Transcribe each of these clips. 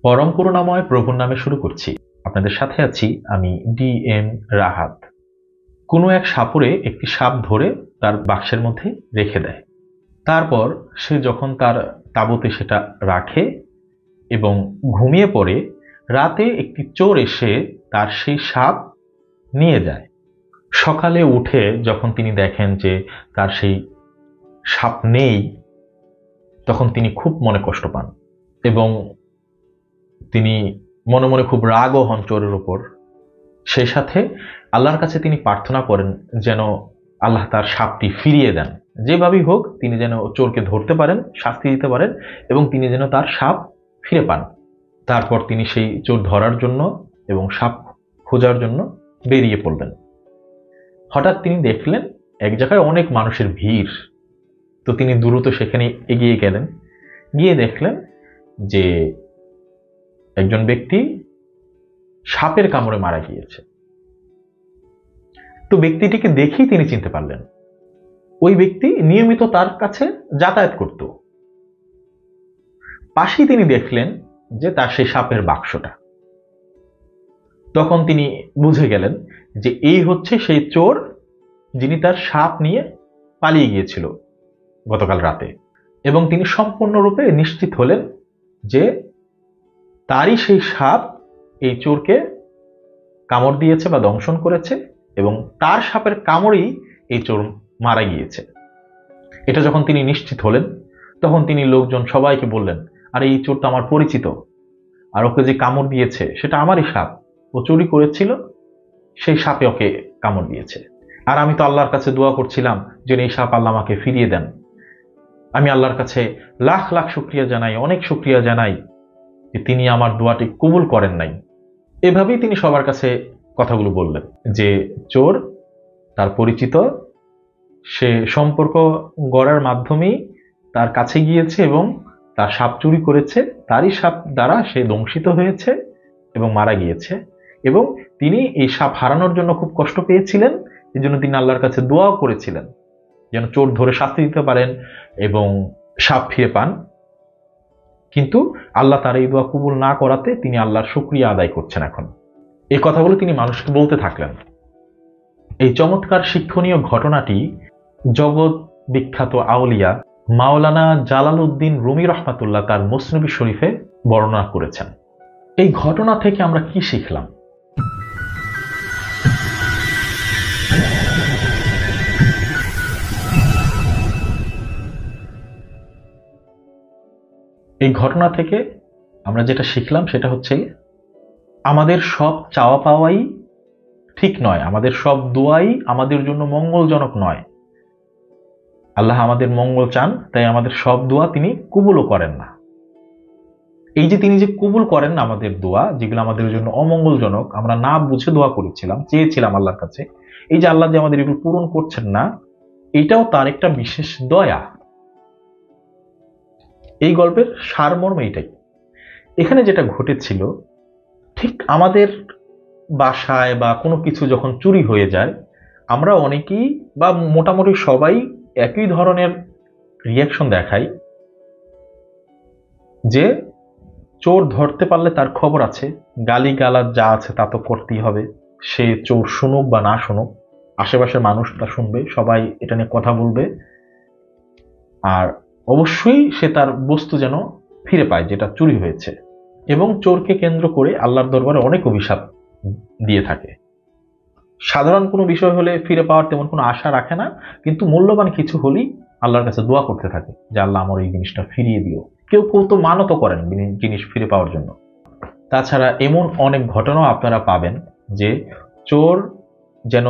পরম করুণাময় প্রভুর নামে শুরু করছি। আপনাদের সাথে আছি আমি DM রাহাত। কোনো এক সাপুড়ে একটি সাপ ধরে তার বাক্সের মধ্যে রেখে দেয়। তারপর সে যখন তার তাঁবুতে সেটা রাখে এবং ঘুমিয়ে পড়ে, রাতে একটি চোর এসে তার সেই সাপ নিয়ে যায়। সকালে উঠে যখন তিনি দেখেন যে তার সেই সাপ নেই, তখন তিনি খুব মনে কষ্ট পান এবং তিনি মনে মনে খুব রাগও হন চোরের উপর। সেই সাথে আল্লাহর কাছে তিনি প্রার্থনা করেন যেন আল্লাহ তার সাপটি ফিরিয়ে দেন, যেভাবেই হোক তিনি যেন চোরকে ধরতে পারেন, শাস্তি দিতে পারেন এবং তিনি যেন তার সাপ ফিরে পান। তারপর তিনি সেই চোর ধরার জন্য এবং সাপ খোঁজার জন্য বেরিয়ে পড়লেন। হঠাৎ তিনি দেখলেন এক জায়গায় অনেক মানুষের ভিড়। তো তিনি দ্রুত সেখানে এগিয়ে গেলেন, গিয়ে দেখলেন যে একজন ব্যক্তি সাপের কামড়ে মারা গিয়েছে। তো ব্যক্তিটিকে দেখেই তিনি চিনতে পারলেন। ওই ব্যক্তি নিয়মিত তার কাছে যাতায়াত করত। পাশেই তিনি দেখলেন যে তার সেই সাপের বাক্সটা। তখন তিনি বুঝে গেলেন যে এই হচ্ছে সেই চোর যিনি তার সাপ নিয়ে পালিয়ে গিয়েছিল গতকাল রাতে। এবং তিনি সম্পূর্ণরূপে নিশ্চিত হলেন যে তারই সেই সাপ এই চোরকে কামড় দিয়েছে বা দংশন করেছে এবং তার সাপের কামড়েই এই চোর মারা গিয়েছে। এটা যখন তিনি নিশ্চিত হলেন, তখন তিনি লোকজন সবাইকে বললেন, আরে এই চোরটা আমার পরিচিত, আর ওকে যে কামড় দিয়েছে সেটা আমারই সাপ, ও চুরি করেছিল, সেই সাপে ওকে কামড় দিয়েছে। আর আমি তো আল্লাহর কাছে দোয়া করছিলাম যে এই সাপ আল্লাহ আমাকে ফিরিয়ে দেন। আমি আল্লাহর কাছে লাখ লাখ শুকরিয়া জানাই, অনেক শুকরিয়া জানাই যে তিনি আমার দোয়াটি কবুল করেন নাই। এভাবেই তিনি সবার কাছে কথাগুলো বললেন যে চোর তার পরিচিত, সে সম্পর্ক গড়ার মাধ্যমেই তার কাছে গিয়েছে এবং তার সাপ চুরি করেছে, তারই সাপ দ্বারা সে দংশিত হয়েছে এবং মারা গিয়েছে। এবং তিনি এই সাপ হারানোর জন্য খুব কষ্ট পেয়েছিলেন, এই জন্য তিনি আল্লাহর কাছে দোয়াও করেছিলেন যেন চোর ধরে শাস্তি দিতে পারেন এবং সাপ ফিরে পান। কিন্তু আল্লাহ তার এই দোয়া কবুল না করাতে তিনি আল্লাহর শুকরিয়া আদায় করছেন। এখন এই কথাগুলো তিনি মানুষকে বলতে থাকলেন। এই চমৎকার শিক্ষণীয় ঘটনাটি জগৎ বিখ্যাত আউলিয়া মাওলানা জালালউদ্দিন রুমি রহমাতুল্লাহ তার মুসনবী শরীফে বর্ণনা করেছেন। এই ঘটনা থেকে আমরা কি শিখলাম? এই ঘটনা থেকে আমরা যেটা শিখলাম সেটা হচ্ছে আমাদের সব চাওয়া পাওয়াই ঠিক নয়, আমাদের সব দোয়াই আমাদের জন্য মঙ্গলজনক নয়। আল্লাহ আমাদের মঙ্গল চান, তাই আমাদের সব দোয়া তিনি কবুলও করেন না। এই যে তিনি যে কবুল করেন না আমাদের দোয়া, যেগুলো আমাদের জন্য অমঙ্গলজনক, আমরা না বুঝে দোয়া করেছিলাম, চেয়েছিলাম আল্লাহর কাছে, এই যে আল্লাহ যে আমাদের এগুলো পূরণ করছেন না, এটাও তার একটা বিশেষ দয়া। এই গল্পের সারমর্ম এটাই। এখানে যেটা ঘটেছিল, ঠিক আমাদের বাসায় বা কোনো কিছু যখন চুরি হয়ে যায়, আমরা অনেকেই বা মোটামুটি সবাই একই ধরনের রিয়াকশন দেখাই যে চোর ধরতে পারলে তার খবর আছে, গালিগালাজ যা আছে তা তো করতেই হবে, সে চোর শুনুক বা না শুনুক, আশেপাশের মানুষ তা শুনবে, সবাই এটা নিয়ে কথা বলবে, আর অবশ্যই সে তার বস্তু যেন ফিরে পায় যেটা চুরি হয়েছে। এবং চোরকে কেন্দ্র করে আল্লাহর দরবারে অনেক অভিশাপ দিয়ে থাকে। সাধারণ কোনো বিষয় হলে ফিরে পাওয়ার তেমন কোনো আশা রাখে না, কিন্তু মূল্যবান কিছু হলেই আল্লাহর কাছে দোয়া করতে থাকে যে আল্লাহ আমার এই জিনিসটা ফিরিয়ে দিও। কেউ কেউ তো মানত করেন জিনিস ফিরে পাওয়ার জন্য। তাছাড়া এমন অনেক ঘটনাও আপনারা পাবেন যে চোর যেন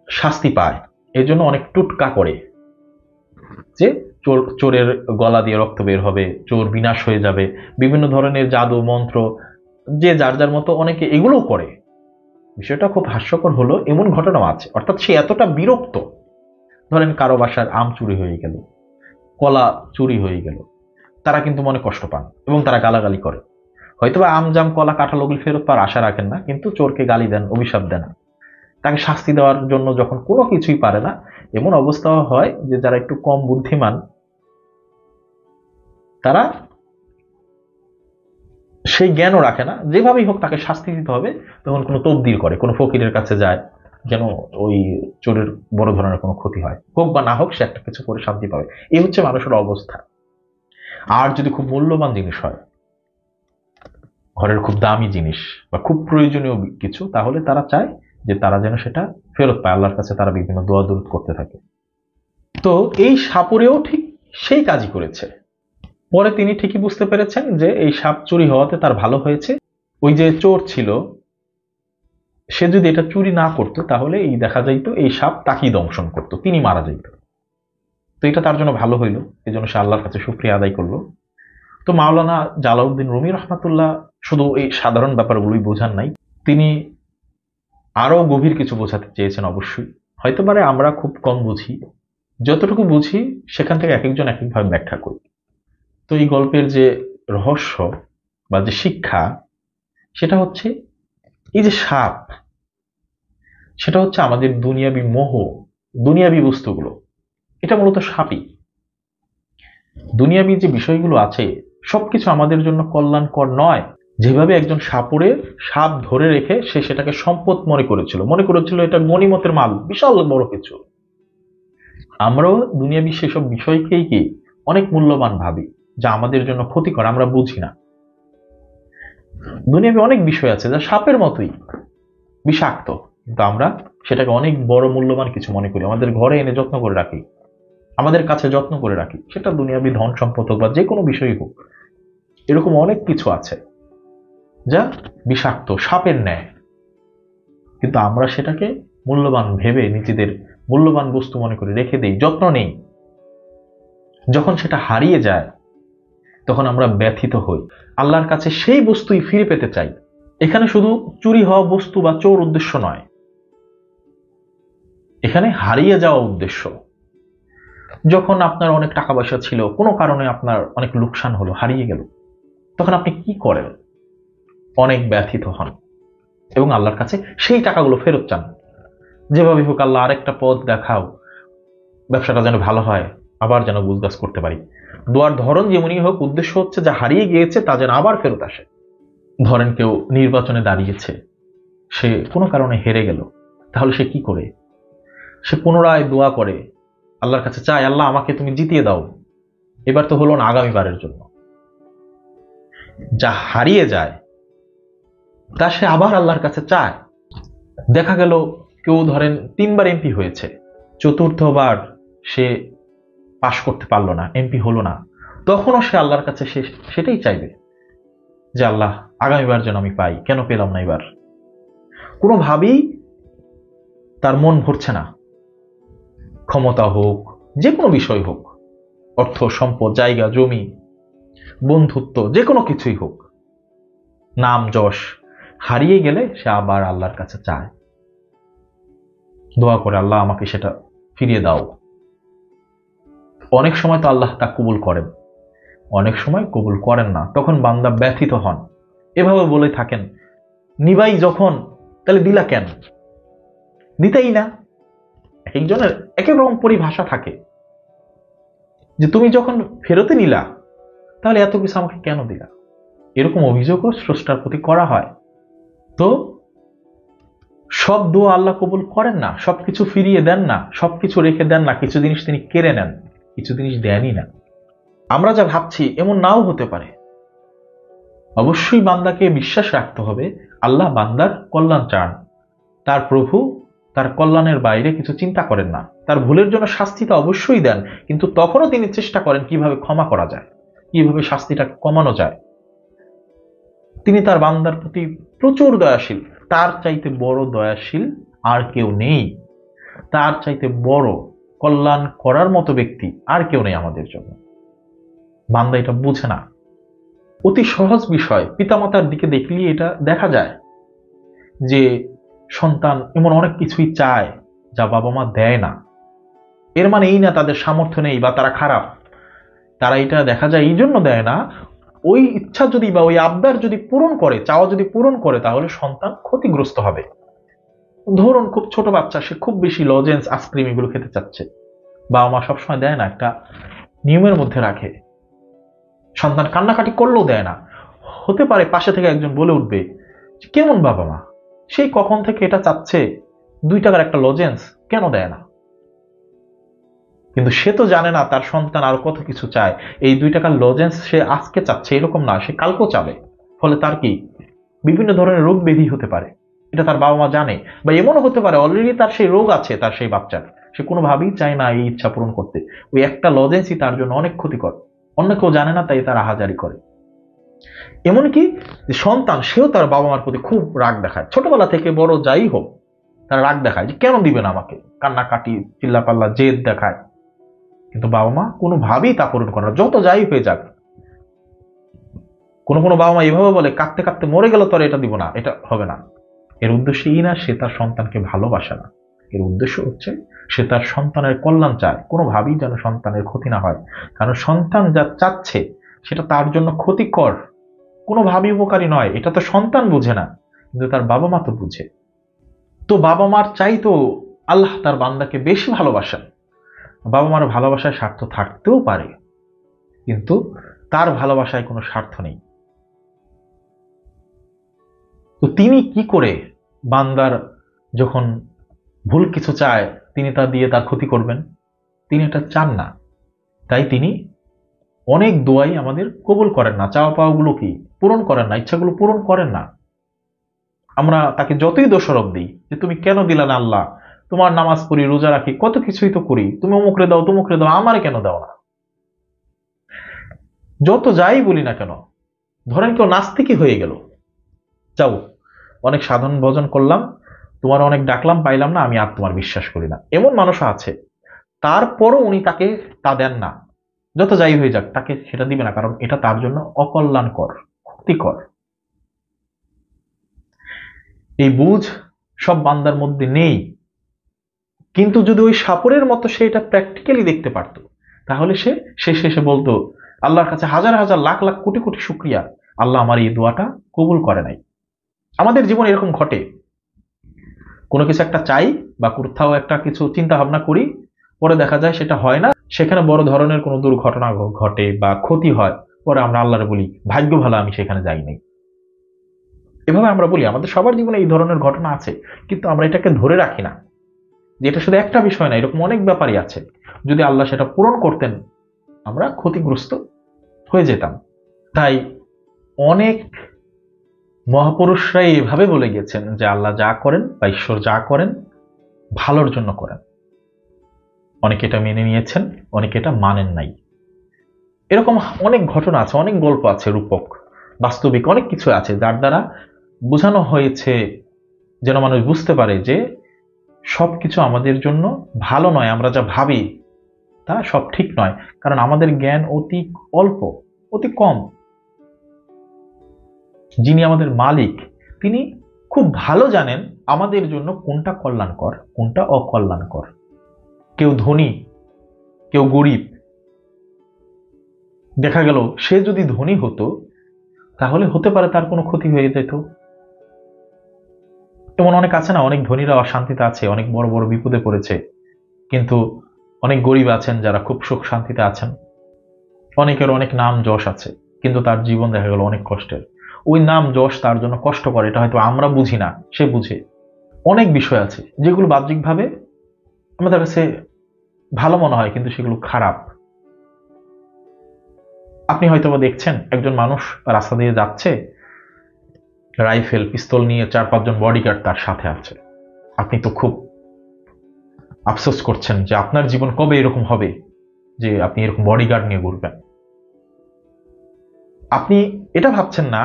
শাস্তি পায় এজন্য অনেক টুটকা করে, যে চোরের গলা দিয়ে রক্ত বের হবে, চোর বিনাশ হয়ে যাবে, বিভিন্ন ধরনের জাদু মন্ত্র, যে যার যার মতো অনেকে এগুলোও করে। বিষয়টা খুব হাস্যকর হলো এমন ঘটনাও আছে। অর্থাৎ সে এতটা বিরক্ত, ধরেন কারো বাসার আম চুরি হয়ে গেল, কলা চুরি হয়ে গেল, তারা কিন্তু মনে কষ্ট পান এবং তারা গালাগালি করে। হয়তোবা আম জাম কলা কাঁঠাল ওগুলি ফেরত পাওয়ার আশা রাখেন না, কিন্তু চোরকে গালি দেন, অভিশাপ দেন, তাকে শাস্তি দেওয়ার জন্য যখন কোনো কিছুই পারে না, এমন অবস্থাও হয় যে যারা একটু কম বুদ্ধিমান তারা সেই জ্ঞানও রাখে না, যেভাবেই হোক তাকে শাস্তি দিতে হবে, তখন কোনো তদবির করে, কোনো ফকিরের কাছে যায় যেন ওই চোরের বড় ধরনের কোনো ক্ষতি হয়, হোক বা না হোক সে একটা কিছু করে শান্তি পাবে। এই হচ্ছে মানুষের অবস্থা। আর যদি খুব মূল্যবান জিনিস হয়, ঘরের খুব দামি জিনিস বা খুব প্রয়োজনীয় কিছু, তাহলে তারা চায় যে তারা যেন সেটা ফেরত পায়, আল্লাহর কাছে তারা বিভিন্ন দোয়া দরুদ করতে থাকে। তো এই সাপুরেও ঠিক সেই কাজই করেছে। পরে তিনি ঠিকই বুঝতে পেরেছেন যে এই সাপ চুরি হওয়াতে তার ভালো হয়েছে। ওই যে চোর ছিল, সে যদি এটা চুরি না করতো তাহলে এই দেখা যাইতো এই সাপ তাকেই দংশন করতো, তিনি মারা যাইত। তো এটা তার জন্য ভালো হইলো, এই জন্য সে আল্লাহর কাছে শুকরিয়া আদায় করলো। তো মাওলানা জালাউদ্দিন রুমি রহমাতুল্লাহ শুধু এই সাধারণ ব্যাপারগুলোই বোঝান নাই, তিনি আরো গভীর কিছু বোঝাতে চেয়েছেন। অবশ্যই হয়তো পারে আমরা খুব কম বুঝি, যতটুকু বুঝি সেখান থেকে এক একজন এক একভাবে ব্যাখ্যা করি। তো এই গল্পের যে রহস্য বা যে শিক্ষা, সেটা হচ্ছে এই যে সাপ, সেটা হচ্ছে আমাদের দুনিয়াবি মোহ, দুনিয়াবি বস্তুগুলো, এটা মূলত সাপই। দুনিয়াবি যে বিষয়গুলো আছে সবকিছু আমাদের জন্য কল্যাণকর নয়। যেভাবে একজন সাপুরে সাপ ধরে রেখে সে সেটাকে সম্পদ মনে করেছিল এটা গনিমতের মাল, বিশাল বড় কিছু। আমরাও দুনিয়াবি সেসব বিষয়কেই কি অনেক মূল্যবান ভাবি, যা আমাদের জন্য ক্ষতিকর, আমরা বুঝি না। দুনিয়াবি অনেক বিষয় আছে যা সাপের মতোই বিষাক্ত, কিন্তু আমরা সেটাকে অনেক বড় মূল্যবান কিছু মনে করি, আমাদের ঘরে এনে যত্ন করে রাখি, আমাদের কাছে যত্ন করে রাখি। সেটা দুনিয়াবি ধন সম্পদ হোক বা যে কোনো বিষয়ই হোক, এরকম অনেক কিছু আছে যা বিষাক্ত, সাপের ন্যায়, কিন্তু আমরা সেটাকে মূল্যবান ভেবে নিজেদের মূল্যবান বস্তু মনে করে রেখে দেই, যত্ন নেই। যখন সেটা হারিয়ে যায় তখন আমরা ব্যথিত হই, আল্লাহর কাছে সেই বস্তুই ফিরে পেতে চাই। এখানে শুধু চুরি হওয়া বস্তু বা চোর উদ্দেশ্য নয়, এখানে হারিয়ে যাওয়া উদ্দেশ্য। যখন আপনার অনেক টাকা পয়সা ছিল, কোনো কারণে আপনার অনেক লোকসান হলো, হারিয়ে গেল, তখন আপনি কি করেন? অনেক ব্যথিত হন এবং আল্লাহর কাছে সেই টাকাগুলো ফেরত চান। যেভাবে হোক আল্লাহ আরেকটা পথ দেখাও, ব্যবসাটা যেন ভালো হয়, আবার যেন গুজগাছ করতে পারি। দোয়ার ধরন যেমনই হোক, উদ্দেশ্য হচ্ছে যা হারিয়ে গিয়েছে তা যেন আবার ফেরত আসে। ধরেন কেউ নির্বাচনে দাঁড়িয়েছে, সে কোনো কারণে হেরে গেল, তাহলে সে কি করে? সে পুনরায় দোয়া করে, আল্লাহর কাছে চায়, আল্লাহ আমাকে তুমি জিতিয়ে দাও, এবার তো হলো না, আগামীবারের জন্য। যা হারিয়ে যায় তা সে আবার আল্লাহর কাছে চায়। দেখা গেল কেউ ধরেন 3বার এমপি হয়েছে, 4র্থবার সে পাশ করতে পারলো না, এমপি হলো না, তখনও সে আল্লাহর কাছে সে সেটাই চাইবে যে আল্লাহ আগামীবার যেন আমি পাই, কেন পেলাম না এবার। কোনোভাবেই তার মন ভরছে না, ক্ষমতা হোক, যে কোনো বিষয় হোক, অর্থ সম্পদ, জায়গা জমি, বন্ধুত্ব, যে কোনো কিছুই হোক, নাম যশ হারিয়ে গেলে সে আবার আল্লাহর কাছে চায়, দোয়া করে, আল্লাহ আমাকে সেটা ফিরিয়ে দাও। অনেক সময় তো আল্লাহ তা কবুল করেন, অনেক সময় কবুল করেন না, তখন বান্দা ব্যথিত হন, এভাবে বলে থাকেন, নিবাই যখন তাহলে দিলা কেন? দিতেই না। এক একজনের এক এক রকম পরিভাষা থাকে, যে তুমি যখন ফেরতে নিলা তাহলে এত কিছু আমাকে কেন দিলা? এরকম অভিযোগও স্রষ্টার প্রতি করা হয়। তো সব দোয়া আল্লাহ কবুল করেন না, সবকিছু ফিরিয়ে দেন না, সবকিছু রেখে দেন না, কিছু জিনিস তিনি কেড়ে নেন, কিছু জিনিস দেনই না। আমরা যা ভাবছি এমন নাও হতে পারে। অবশ্যই বান্দাকে বিশ্বাস রাখতে হবে, আল্লাহ বান্দার কল্যাণ চান, তার প্রভু তার কল্যাণের বাইরে কিছু চিন্তা করেন না। তার ভুলের জন্য শাস্তিটা অবশ্যই দেন, কিন্তু তখনও তিনি চেষ্টা করেন কিভাবে ক্ষমা করা যায়, কিভাবে শাস্তিটা কমানো যায়। তিনি তার বান্দার প্রতি প্রচুর দয়াশীল, তার চাইতে বড় দয়াশীল আর কেউ নেই, তার চাইতে বড় কল্যাণ করার মতো ব্যক্তি আর কেউ নেই আমাদের জন্য। বান্দা এটা বুঝে না। অতি সহজ বিষয়, পিতামাতার দিকে দেখলেই এটা দেখা যায় যে সন্তান এমন অনেক কিছুই চায় যা বাবা মা দেয় না। এর মানে এই না তাদের সামর্থ্য নেই বা তারা খারাপ, তারা এটা দেখা যায় এই জন্য দেয় না, ওই ইচ্ছা যদি বা ওই আবদার যদি পূরণ করে, চাওয়া যদি পূরণ করে, তাহলে সন্তান ক্ষতিগ্রস্ত হবে। ধরুন খুব ছোট বাচ্চা, সে খুব বেশি লজেন্স, আইসক্রিম এগুলো খেতে চাচ্ছে, বাবা মা সবসময় দেয় না, একটা নিয়মের মধ্যে রাখে, সন্তান কান্নাকাটি করলেও দেয় না, হতে পারে পাশে থেকে একজন বলে উঠবে, কেমন বাবা মা, সেই কখন থেকে এটা চাচ্ছে, 2 টাকার একটা লজেন্স কেন দেয় না? কিন্তু সে তো জানে না তার সন্তান আরো কত কিছু চায়। এই 2 টাকার লজেন্স সে আজকে চাচ্ছে এরকম না, সে কালকেও চাবে। ফলে তার কি বিভিন্ন ধরনের রোগ ব্যাধি হতে পারে, এটা তার বাবা মা জানে। বা এমনও হতে পারে অলরেডি তার সেই রোগ আছে, তার সেই বাচ্চার, সে কোনোভাবেই চায় না এই ইচ্ছা পূরণ করতে। ওই একটা লজেন্সই তার জন্য অনেক ক্ষতিকর, অন্য কেউ জানে না তাই তার আহাজারি করে। এমনকি সন্তান সেও তার বাবা মার প্রতি খুব রাগ দেখায়, ছোটবেলা থেকে বড় যাই হোক তারা রাগ দেখায় যে কেন দিবে না আমাকে, কান্নাকাটি চিল্লাপাল্লা জেদ দেখায়। কিন্তু বাবা মা কোনোভাবেই তা পূরণ করে না, যত যাই হয়ে যাক। কোনো কোনো বাবা মা এভাবে বলে, কাঁদতে কাঁদতে মরে গেল তোর এটা দিব না, এটা হবে না। এর উদ্দেশ্য এই না সে তার সন্তানকে ভালোবাসে না, এর উদ্দেশ্য হচ্ছে সে তার সন্তানের কল্যাণ চায়, কোনোভাবেই যেন সন্তানের ক্ষতি না হয়। কারণ সন্তান যা চাচ্ছে সেটা তার জন্য ক্ষতিকর, কোনোভাবেই উপকারী নয়। এটা তো সন্তান বুঝে না, কিন্তু তার বাবা মা তো বুঝে। তো বাবা মার চাই তো আল্লাহ তার বান্দাকে বেশি ভালোবাসেন। বাবা মার ভালোবাসায় স্বার্থ থাকতেও পারে, কিন্তু তার ভালোবাসায় কোনো স্বার্থ নেই। তো তিনি কি করে বান্দার যখন ভুল কিছু চায় তিনি তা দিয়ে তার ক্ষতি করবেন? তিনি এটা চান না, তাই তিনি অনেক দোয়াই আমাদের কবুল করেন না, চাওয়া পাওয়াগুলো কি পূরণ করেন না, ইচ্ছাগুলো পূরণ করেন না। আমরা তাকে যতই দোষারোপ দিই যে তুমি কেন দিলা না আল্লাহ, তোমার নামাজ পড়ি, রোজা রাখি, কত কিছুই তো করি, তুমি অমুকরে দাও তমুকরে দাও, আমারে কেন দাও না? যত যাই বলি না কেন, ধরেন কেউ নাস্তিকই হয়ে গেল, যাও অনেক সাধন ভজন করলাম, তোমার অনেক ডাকলাম, পাইলাম না, আমি আর তোমার বিশ্বাস করি না, এমন মানুষও আছে। তারপরও উনি তাকে তা দেন না, যত যাই হয়ে যাক তাকে সেটা দিবে না, কারণ এটা তার জন্য অকল্যাণকর, ক্ষতিকর। এই বুঝ সব বান্দার মধ্যে নেই। কিন্তু যদি ওই সাপুরের মতো সে এটা প্র্যাকটিক্যালি দেখতে পারতো, তাহলে সে শেষে বলতো আল্লাহর কাছে হাজার হাজার লাখ লাখ কোটি কোটি শুকরিয়া, আল্লাহ আমার এই দোয়াটা কবুল করে নাই। আমাদের জীবনে এরকম ঘটে, কোনো কিছু একটা চাই বা কোথাও একটা কিছু চিন্তা ভাবনা করি, পরে দেখা যায় সেটা হয় না, সেখানে বড় ধরনের কোনো দুর্ঘটনা ঘটে বা ক্ষতি হয়, পরে আমরা আল্লাহরে বলি ভাগ্য ভালো আমি সেখানে যাই নাই। এভাবে আমরা বলি, আমাদের সবার জীবনে এই ধরনের ঘটনা আছে, কিন্তু আমরা এটাকে ধরে রাখি না যে এটা শুধু একটা বিষয় না, এরকম অনেক ব্যাপারই আছে। যদি আল্লাহ সেটা পূরণ করতেন আমরা ক্ষতিগ্রস্ত হয়ে যেতাম। তাই অনেক মহাপুরুষরাই এভাবে বলে গেছেন যে আল্লাহ যা করেন বা ঈশ্বর যা করেন ভালোর জন্য করেন। অনেকে এটা মেনে নিয়েছেন, অনেকে এটা মানেন নাই। এরকম অনেক ঘটনা আছে, অনেক গল্প আছে, রূপক বাস্তবিক অনেক কিছু আছে যার দ্বারা বোঝানো হয়েছে যেন মানুষ বুঝতে পারে যে সবকিছু আমাদের জন্য ভালো নয়, আমরা যা ভাবি তা সব ঠিক নয়, কারণ আমাদের জ্ঞান অতি অল্প, অতি কম। যিনি আমাদের মালিক তিনি খুব ভালো জানেন আমাদের জন্য কোনটা কল্যাণকর কোনটা অকল্যাণকর। কেউ ধনী কেউ গরিব, দেখা গেল সে যদি ধনী হতো তাহলে হতে পারে তার কোনো ক্ষতি হয়ে যেত। এমন অনেক আছে না, অনেক ধনীরা অশান্তিতে আছে, অনেক বড় বড় বিপদে পড়েছে, কিন্তু অনেক গরিব আছেন যারা খুব সুখ শান্তিতে আছেন। অনেকের অনেক নাম যশ আছে, কিন্তু তার জীবন দেখা গেল অনেক কষ্টের। ওই নাম যশ তার জন্য কষ্ট করে, এটা হয়তো আমরা বুঝি না, সে বুঝে। অনেক বিষয় আছে যেগুলো বাহ্যিকভাবে আমাদের কাছে ভালো মনে হয়, কিন্তু সেগুলো খারাপ। আপনি হয়তো দেখছেন একজন মানুষ রাস্তা দিয়ে যাচ্ছে, রাইফেল পিস্তল নিয়ে 4-5 জন বডিগার্ড তার সাথে আছে। আপনি তো খুব আফসোস করছেন যে আপনার জীবন কবে এরকম হবে যে আপনি এরকম বডিগার্ড নিয়ে ঘুরবেন। আপনি এটা ভাবছেন না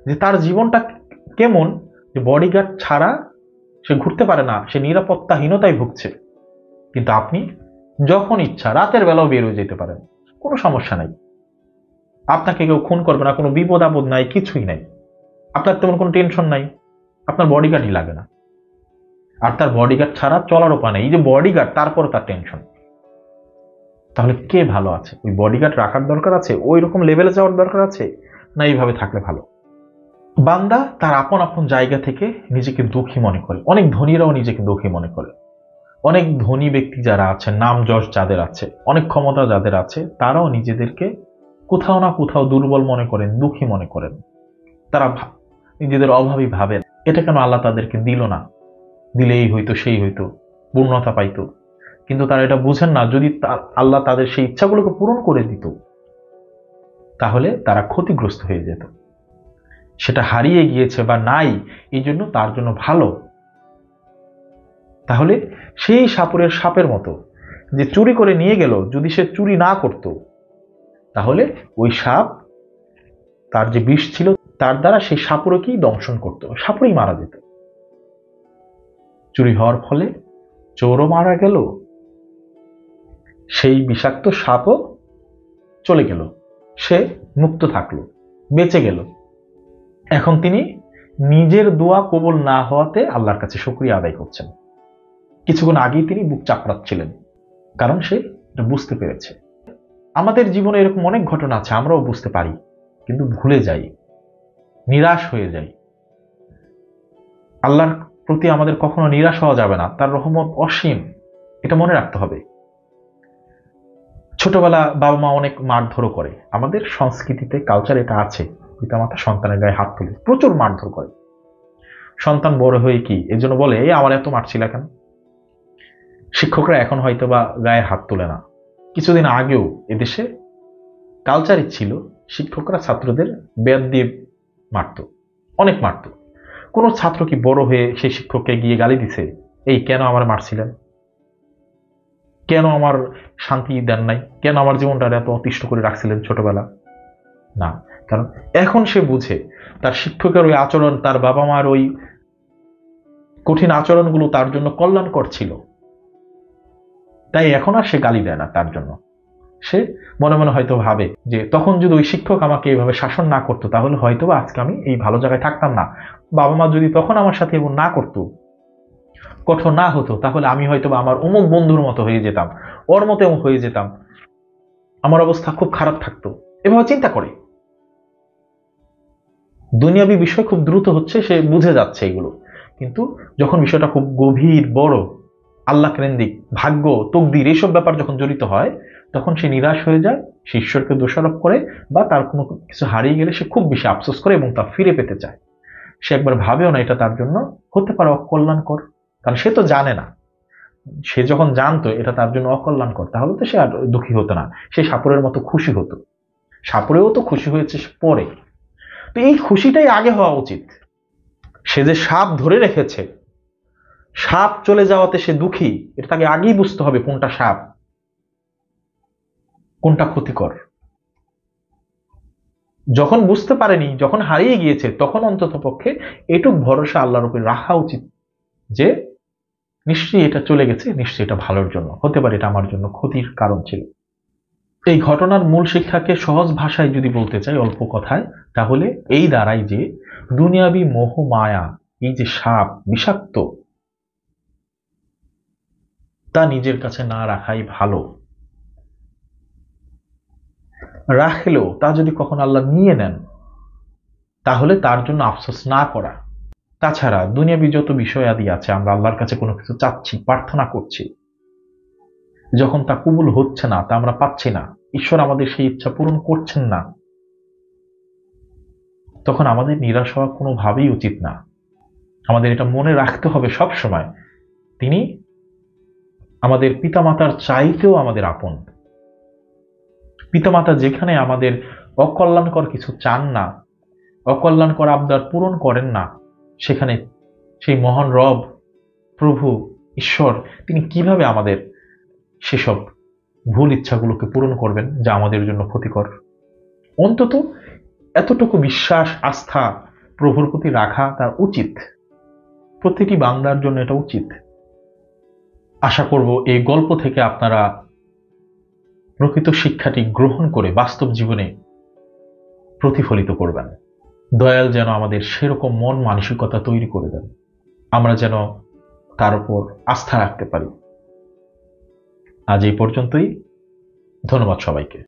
যে তার জীবনটা কেমন, যে বডিগার্ড ছাড়া সে ঘুরতে পারে না, সে নিরাপত্তাহীনতায় ভুগছে। কিন্তু আপনি যখন ইচ্ছা রাতের বেলাও বের হয়ে যেতে পারেন, কোনো সমস্যা নাই, আপনাকে কেউ খুন করবে না, কোনো বিপদ আপদ নাই, কিছুই নাই, আপনার তেমন কোনো টেনশন নাই, আপনার বডিগার্ডই লাগে না। আর তার বডিগার্ড ছাড়া চলার উপায় নেই, এই যে বডিগার্ড তারপরে তার টেনশন। তাহলে কে ভালো আছে? ওই বডিগার্ড রাখার দরকার আছে, ওই রকম লেভেলে যাওয়ার দরকার আছে, না এইভাবে থাকলে ভালো? বান্দা তার আপন আপন জায়গা থেকে নিজেকে দুঃখী মনে করে, অনেক ধনীরাও নিজেকে দুঃখী মনে করে। অনেক ধনী ব্যক্তি যারা আছে, নাম যশ যাদের আছে, অনেক ক্ষমতা যাদের আছে, তারাও নিজেদেরকে কোথাও না কোথাও দুর্বল মনে করেন, দুঃখী মনে করেন। তারা নিজেদের অভাবী ভাবেন, এটা কেন আল্লাহ তাদেরকে দিল না, দিলে এই হইতো সেই হইতো, পূর্ণতা পাইতো। কিন্তু তারা এটা বুঝেন না, যদি আল্লাহ তাদের সেই ইচ্ছাগুলোকে পূরণ করে দিত তাহলে তারা ক্ষতিগ্রস্ত হয়ে যেত। সেটা হারিয়ে গিয়েছে বা নাই, এই জন্য তার জন্য ভালো। তাহলে সেই সাপুরের সাপের মতো যে চুরি করে নিয়ে গেল, যদি সে চুরি না করত তাহলে ওই সাপ, তার যে বিষ ছিল তার দ্বারা সেই সাপুরকেই দংশন করত, সাপুরেই মারা যেত। চুরি হওয়ার ফলে চোরও মারা গেল, সেই বিষাক্ত সাপও চলে গেল, সে মুক্ত থাকলো, বেঁচে গেল। এখন তিনি নিজের দোয়া কবুল না হওয়াতে আল্লাহর কাছে শুকরিয়া আদায় করছেন। কিছুক্ষণ আগেই তিনি বুক চাপড়াচ্ছিলেন, কারণ সে এটা বুঝতে পেরেছে। আমাদের জীবনে এরকম অনেক ঘটনা আছে, আমরাও বুঝতে পারি কিন্তু ভুলে যাই, নিরাশ হয়ে যাই। আল্লাহর প্রতি আমাদের কখনো নিরাশ হওয়া যাবে না, তার রহমত অসীম, এটা মনে রাখতে হবে। ছোটবেলা বাবা মা অনেক মারধরও করে, আমাদের সংস্কৃতিতে কালচার এটা আছে, পিতামাতা সন্তানের গায়ে হাত তুলে প্রচুর মারধর করে। সন্তান বড় হয়ে কি এজন্য বলে, এই আমার এত মারছিল কেন? শিক্ষকরা এখন হয়তো বা গায়ে হাত তুলে না, কিছুদিন আগেও এদেশে কালচারই ছিল শিক্ষকরা ছাত্রদের বেত দিয়ে মারত, অনেক মারত। কোনো ছাত্র কি বড় হয়ে সেই শিক্ষককে গিয়ে গালি দিছে, এই কেন আমার মারছিলেন, কেন আমার শান্তি দেন নাই, কেন আমার জীবনটা এত অতিষ্ঠ করে রাখছিলেন ছোটবেলা? না, কারণ এখন সে বুঝে তার শিক্ষকের ওই আচরণ, তার বাবা মার ওই কঠিন আচরণগুলো তার জন্য কল্যাণকর ছিল, তাই এখন আর সে গালি দেয় না। তার জন্য সে মনে মনে হয়তো ভাবে যে তখন যদি ওই শিক্ষক আমাকে এইভাবে শাসন না করতো তাহলে হয়তো আজকে আমি এই ভালো জায়গায় থাকতাম না। বাবা মা যদি তখন আমার সাথে এমন না করতো, কঠোর না হতো, তাহলে আমি হয়তো আমার অমুক বন্ধুর মতো হয়ে যেতাম, ওর মতো এমন হয়ে যেতাম, আমার অবস্থা খুব খারাপ থাকতো। এভাবে চিন্তা করে দুনিয়াবী বিষয় খুব দ্রুত হচ্ছে, সে বুঝে যাচ্ছে এগুলো। কিন্তু যখন বিষয়টা খুব গভীর, বড়, আল্লাহ কেন্দ্রিক, ভাগ্য, তকদির, এইসব ব্যাপার যখন জড়িত হয়, তখন সে নিরাশ হয়ে যায়, সে ঈশ্বরকে দোষারোপ করে, বা তার কোনো কিছু হারিয়ে গেলে সে খুব বেশি আফসোস করে এবং তা ফিরে পেতে চায়। সে একবার ভাবেও না এটা তার জন্য হতে পারে অকল্যাণকর, কারণ সে তো জানে না। সে যখন জানতো এটা তার জন্য অকল্যাণকর, তাহলে তো সে আর দুঃখী হতো না, সে সাপুরের মতো খুশি হতো। সাপুরেও তো খুশি হয়েছে পরে, তো এই খুশিটাই আগে হওয়া উচিত। সে যে সাপ ধরে রেখেছে, সাপ চলে যাওয়াতে সে দুঃখী, এটা তাকে আগেই বুঝতে হবে কোনটা সাপ, কোনটা ক্ষতিকর। যখন বুঝতে পারেনি, যখন হারিয়ে গিয়েছে, তখন অন্তত পক্ষে এটুক ভরসা আল্লাহর উপর রাখা উচিত যে নিশ্চয়ই এটা চলে গেছে, নিশ্চয়ই এটা ভালোর জন্য, হতে পারে এটা আমার জন্য ক্ষতির কারণ ছিল। এই ঘটনার মূল শিক্ষাকে সহজ ভাষায় যদি বলতে চাই, অল্প কথায়, তাহলে এই দাঁড়াই যে দুনিয়াবি মোহ মায়া, এই যে সাপ বিষাক্ত, তা নিজের কাছে না রাখাই ভালো। রাখলেও তা যদি কখন আল্লাহ নিয়ে নেন তাহলে তার জন্য আফসোস না করা। তাছাড়া দুনিয়াবি যত বিষয় আদি আছে, আমরা আল্লাহর কাছে কোনো কিছু চাচ্ছি, প্রার্থনা করছি, যখন তা কবুল হচ্ছে না, তা আমরা পাচ্ছি না, ঈশ্বর আমাদের সেই ইচ্ছা পূরণ করছেন না, তখন আমাদের নিরাশ হওয়া কোনোভাবেই উচিত না। আমাদের এটা মনে রাখতে হবে সব সময়, তিনি আমাদের পিতামাতার চাইতেও আমাদের আপন। পিতামাতা যেখানে আমাদের অকল্যাণকর কিছু চান না, অকল্যাণকর আবদার পূরণ করেন না, সেখানে সেই মহান রব, প্রভু, ঈশ্বর, তিনি কিভাবে আমাদের সেসব ভুল ইচ্ছাগুলোকে পূরণ করবেন যা আমাদের জন্য ক্ষতিকর? অন্তত এতটুকু বিশ্বাস, আস্থা প্রভুর প্রতি রাখা তার উচিত, প্রতিটি বান্দার জন্য এটা উচিত। আশা করব এই গল্প থেকে আপনারা প্রকৃত শিক্ষাটি গ্রহণ করে বাস্তব জীবনে প্রতিফলিত করবেন। দয়াল যেন আমাদের সেরকম মন মানসিকতা তৈরি করে দেন, আমরা যেন তার উপর আস্থা রাখতে পারি। আজ এই পর্যন্তই, ধন্যবাদ সবাইকে।